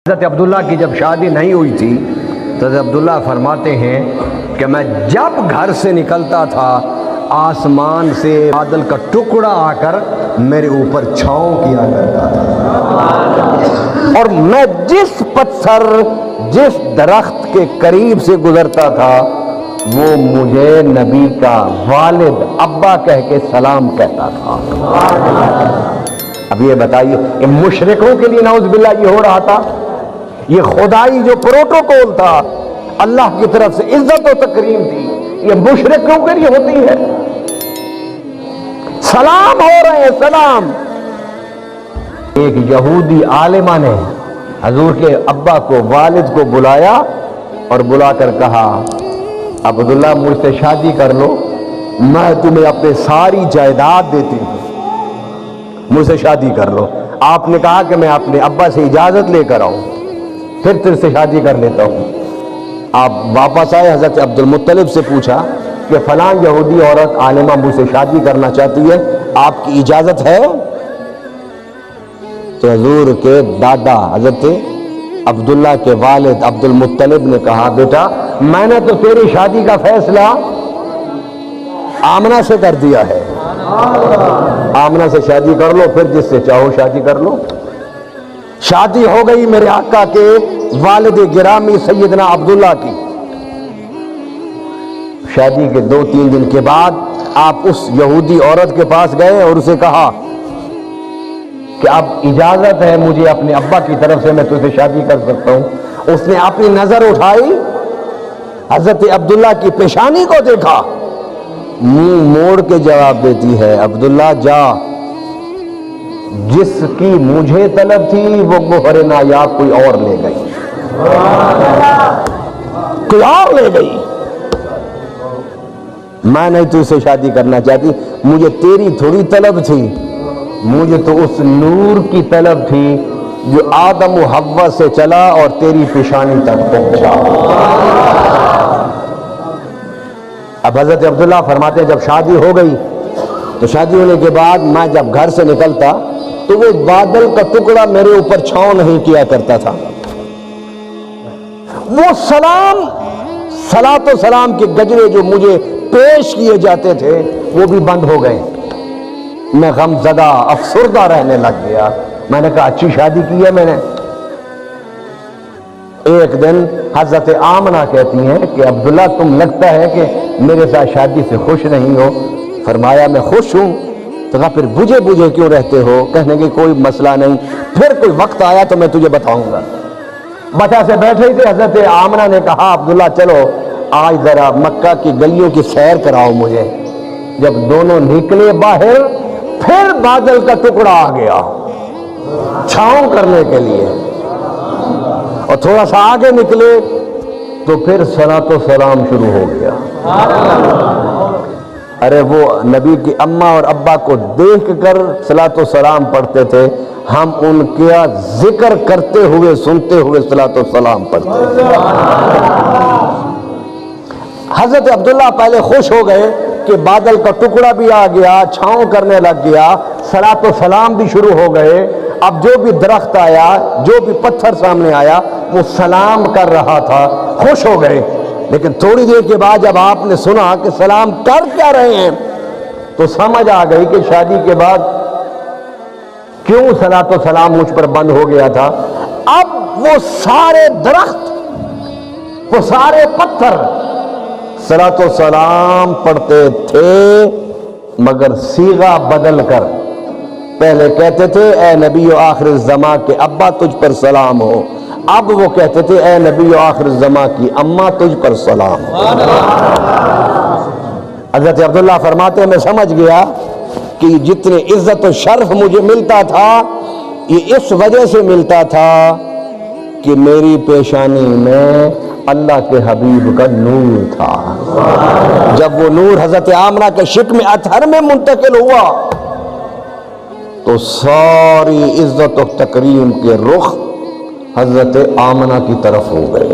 حضرت عبداللہ کی جب شادی نہیں ہوئی تھی تو حضرت عبداللہ فرماتے ہیں کہ میں جب گھر سے نکلتا تھا آسمان سے بادل کا ٹکڑا آ کر میرے اوپر چھاؤں کیا کرتا تھا، اور میں جس پتھر جس درخت کے قریب سے گزرتا تھا وہ مجھے نبی کا والد ابا کہہ کے سلام کہتا تھا۔ اب یہ بتائیے کہ مشرکوں کے لیے نعوذ باللہ یہ ہو رہا تھا؟ یہ خدائی جو پروٹوکول تھا، اللہ کی طرف سے عزت و تکریم تھی، یہ مشرکوں کے لیے ہوتی ہے؟ سلام ہو رہے ہیں، سلام۔ ایک یہودی عالمہ نے حضور کے ابا کو، والد کو بلایا اور بلا کر کہا عبداللہ مجھ سے شادی کر لو، میں تمہیں اپنے ساری جائیداد دیتی ہوں، مجھ سے شادی کر لو۔ آپ نے کہا کہ میں اپنے ابا سے اجازت لے کر آؤں، پھر تجھ سے شادی کر لیتا ہوں۔ آپ واپس آئے، حضرت عبد المطلب سے پوچھا کہ فلاں یہودی عورت عالمہ مجھ سے شادی کرنا چاہتی ہے، آپ کی اجازت ہے؟ تو حضور کے دادا حضرت عبداللہ کے والد عبد المطلب نے کہا بیٹا میں نے تو تیری شادی کا فیصلہ آمنہ سے کر دیا ہے، آمنہ سے شادی کر لو، پھر جس سے چاہو شادی کر لو۔ شادی ہو گئی میرے آقا کے والد گرامی سیدنا عبداللہ کی۔ شادی کے 2-3 دن کے بعد آپ اس یہودی عورت کے پاس گئے اور اسے کہا کہ اب اجازت ہے مجھے اپنے ابا کی طرف سے، میں تجھے شادی کر سکتا ہوں۔ اس نے اپنی نظر اٹھائی، حضرت عبداللہ کی پیشانی کو دیکھا، منہ موڑ کے جواب دیتی ہے عبداللہ جا، جس کی مجھے طلب تھی وہ گوہر نایاب کوئی اور لے گئی، کوئی اور لے گئی، میں نہیں تجھ سے شادی کرنا چاہتی، مجھے تیری تھوڑی طلب تھی، مجھے تو اس نور کی طلب تھی جو آدم و حوا سے چلا اور تیری پیشانی تک پہنچا۔ اب حضرت عبداللہ فرماتے ہیں جب شادی ہو گئی تو شادی ہونے کے بعد میں جب گھر سے نکلتا تو وہ بادل کا ٹکڑا میرے اوپر چھاؤں نہیں کیا کرتا تھا، وہ سلام، صلاۃ و سلام کے گجرے جو مجھے پیش کیے جاتے تھے وہ بھی بند ہو گئے۔ میں غم زدہ افسردہ رہنے لگ گیا۔ میں نے کہا اچھی شادی کی ہے میں نے۔ ایک دن حضرت آمنہ کہتی ہیں کہ عبداللہ تم لگتا ہے کہ میرے ساتھ شادی سے خوش نہیں ہو۔ فرمایا میں خوش ہوں۔ تو کہا پھر بجھے بجھے کیوں رہتے ہو؟ کہنے کہ کوئی مسئلہ نہیں، پھر کوئی وقت آیا تو میں تجھے بتاؤں گا۔ بچہ سے بیٹھے تھے، حضرت آمنہ نے کہا عبداللہ چلو آج ذرا مکہ کی گلیوں کی سیر کراؤ مجھے۔ جب دونوں نکلے باہر پھر بادل کا ٹکڑا آ گیا چھاؤں کرنے کے لیے، اور تھوڑا سا آگے نکلے تو پھر صلاۃ و سلام شروع ہو گیا۔ ارے وہ نبی کی اماں اور ابا کو دیکھ کر صلاۃ و سلام پڑھتے تھے، ہم ان کا ذکر کرتے ہوئے سنتے ہوئے صلاۃ و سلام پڑھتے تھے۔ حضرت عبداللہ پہلے خوش ہو گئے کہ بادل کا ٹکڑا بھی آ گیا، چھاؤں کرنے لگ گیا، صلاۃ و سلام بھی شروع ہو گئے۔ اب جو بھی درخت آیا، جو بھی پتھر سامنے آیا وہ سلام کر رہا تھا، خوش ہو گئے۔ لیکن تھوڑی دیر کے بعد جب آپ نے سنا کہ سلام کر کیا رہے ہیں تو سمجھ آ گئی کہ شادی کے بعد کیوں صلاۃ و سلام مجھ پر بند ہو گیا تھا۔ اب وہ سارے درخت، وہ سارے پتھر صلاۃ و سلام پڑھتے تھے، مگر صیغہ بدل کر۔ پہلے کہتے تھے اے نبی و آخر الزماں کے ابا تجھ پر سلام ہو، اب وہ کہتے تھے اے نبی و آخر الزماں کی اماں تجھ پر سلام ہو۔ حضرت عبداللہ فرماتے ہیں میں سمجھ گیا کہ جتنے عزت و شرف مجھے ملتا تھا یہ اس وجہ سے ملتا تھا کہ میری پیشانی میں اللہ کے حبیب کا نور تھا۔ جب وہ نور حضرت آمنہ کے شکم اطہر میں منتقل ہوا تو ساری عزت و تکریم کے رخ حضرت آمنہ کی طرف ہو گئے۔